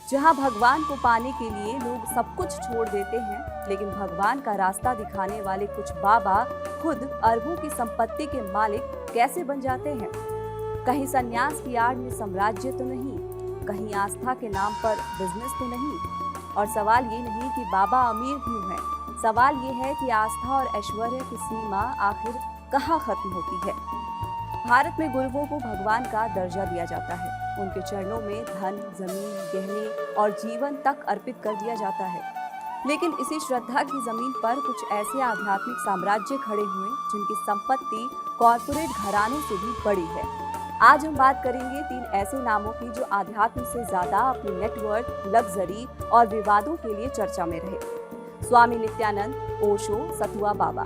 जहां भगवान को पाने के लिए लोग सब कुछ छोड़ देते हैं, लेकिन भगवान का रास्ता दिखाने वाले कुछ बाबा खुद अरबों की संपत्ति के मालिक कैसे बन जाते हैं। कहीं संन्यास की आड़ में साम्राज्य तो नहीं, कहीं आस्था के नाम पर बिजनेस तो नहीं। और सवाल ये नहीं कि बाबा अमीर क्यों हैं, सवाल ये है कि आस्था और ऐश्वर्य की सीमा आखिर कहाँ खत्म होती है। भारत में गुरुओं को भगवान का दर्जा दिया जाता है। उनके चरणों में धन, जमीन, गहने और जीवन तक अर्पित कर दिया जाता है। लेकिन इसी श्रद्धा की जमीन पर कुछ ऐसे आध्यात्मिक साम्राज्य खड़े हुए जिनकी संपत्ति कॉरपोरेट घरानों से भी बड़ी है। आज हम बात करेंगे 3 ऐसे नामों की जो आध्यात्म से ज्यादा अपनी नेटवर्क, लग्जरी और विवादों के लिए चर्चा में रहे। स्वामी नित्यानंद, ओशो, सतुआ बाबा।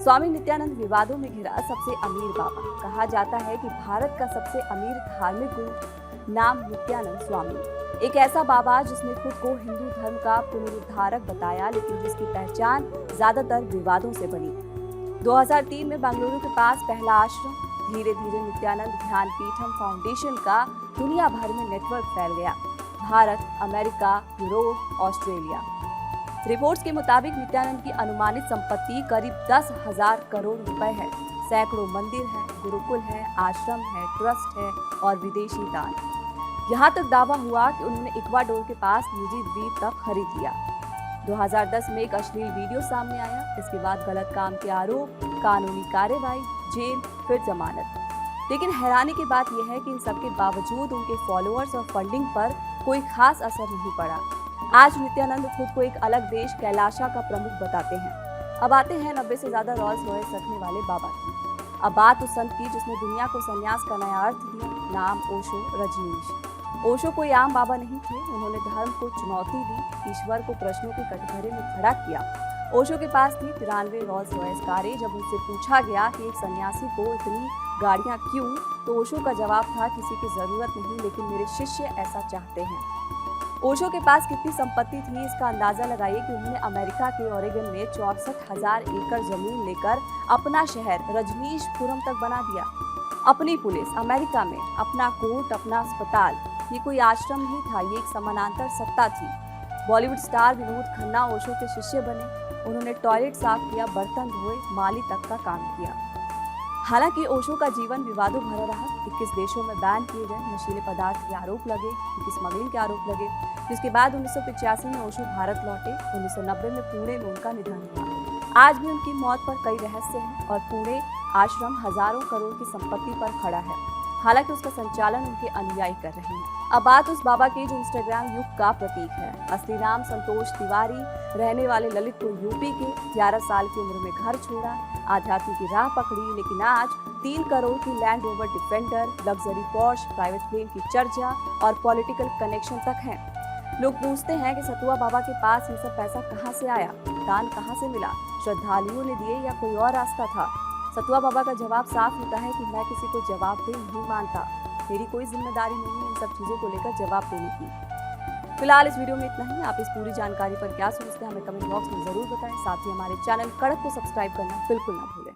स्वामी नित्यानंद विवादों में घिरा सबसे अमीर बाबा। कहा जाता है कि भारत का सबसे अमीर धार्मिक गुरु नाम नित्यानंद स्वामी। एक ऐसा बाबा जिसने खुद को हिंदू धर्म का पुनरुद्धारक बताया, लेकिन जिसकी पहचान ज्यादातर विवादों से बनी। 2003 में बेंगलुरु के पास पहला आश्रम, धीरे धीरे नित्यानंद ध्यान पीठम फाउंडेशन का दुनिया भर में नेटवर्क फैल गया। Bharat, America, Europe, Australia. Reports के मुताबिक नित्यानंद की अनुमानित संपत्ति करीब 10,000 करोड़ रुपए है। सैकड़ों मंदिर हैं, गुरुकुल है, आश्रम है, ट्रस्ट है और विदेशी दान। यहाँ तक दावा हुआ कि उन्होंने इक्वाडोर के पास निजी द्वीप तक खरीद लिया। 2010 में एक अश्लील वीडियो सामने आया। इसके बाद गलत काम के आरोप, कानूनी कार्रवाई, जेल, फिर जमानत। लेकिन हैरानी की बात यह है कि इन सबके बावजूद उनके फॉलोअर्स और फंडिंग पर कोई खास असर नहीं पड़ा। आज नित्यानंद खुद को एक अलग देश कैलाशा का प्रमुख बताते हैं। अब आते हैं 90 से ज्यादा रॉल्स रॉयस रखने वाले बाबा की। अब बात उस संत की जिसने दुनिया को संन्यास का नया अर्थ दिया। नाम ओशो रजनीश। ओशो कोई आम बाबा नहीं थे। उन्होंने धर्म को चुनौती दी, ईश्वर को प्रश्नों के कटघरे में खड़ा किया। ओशो के पास थी 93 रॉल्स रॉयस कारें। जब उनसे पूछा गया कि एक सन्यासी को इतनी गाड़ियां क्यों, तो ओशो का जवाब था, किसी की जरूरत नहीं, लेकिन मेरे शिष्य ऐसा चाहते हैं। ओशो के पास कितनी संपत्ति थी, इसका अंदाजा लगाइए कि उन्होंने अमेरिका के ओरेगन में 64,000 एकड़ जमीन लेकर अपना शहर रजनीशपुरम तक बना दिया। अपनी पुलिस अमेरिका में, अपना कोर्ट, अपना अस्पताल। ये कोई आश्रम नहीं था, ये एक समानांतर सत्ता थी। बॉलीवुड स्टार विनोद खन्ना ओशो के शिष्य बने। उन्होंने टॉयलेट साफ किया, बर्तन धोए, माली तक का काम किया। हालांकि ओशो का जीवन विवादों भरा रहा। 21 देशों में बैन किए गए, नशीले पदार्थ के आरोप लगे, स्मगलिंग के आरोप लगे। जिसके बाद 1985 में ओशो भारत लौटे। 1990 में पुणे में उनका निधन हुआ। आज भी उनकी मौत पर कई रहस्य हैं और पुणे आश्रम हजारों करोड़ की संपत्ति पर खड़ा है। हालांकि उसका संचालन उनके अनुयायी कर रहे हैं। अब बात उस बाबा की जो इंस्टाग्राम युग का प्रतीक है। असली नाम संतोष तिवारी, रहने वाले ललितपुर यूपी के। 11 साल की उम्र में घर छोड़ा, आध्यात्म की राह पकड़ी, लेकिन आज 3 करोड़ की Land Rover Defender, luxury Porsche, private plane की चर्चा और पॉलिटिकल कनेक्शन तक है। लोग पूछते हैं कि सतुआ बाबा के पास ये सब पैसा कहाँ से आया, दान कहाँ से मिला, श्रद्धालुओं ने दिए या कोई और रास्ता था। सतुआ बाबा का जवाब साफ होता है कि मैं किसी को जवाबदेह नहीं मानता। मेरी कोई जिम्मेदारी नहीं है इन सब चीज़ों को लेकर जवाब देने की। फिलहाल इस वीडियो में इतना ही। आप इस पूरी जानकारी पर क्या सोचते हैं हमें कमेंट बॉक्स में जरूर बताएं। साथ ही हमारे चैनल कड़क को सब्सक्राइब करना बिल्कुल ना भूलें।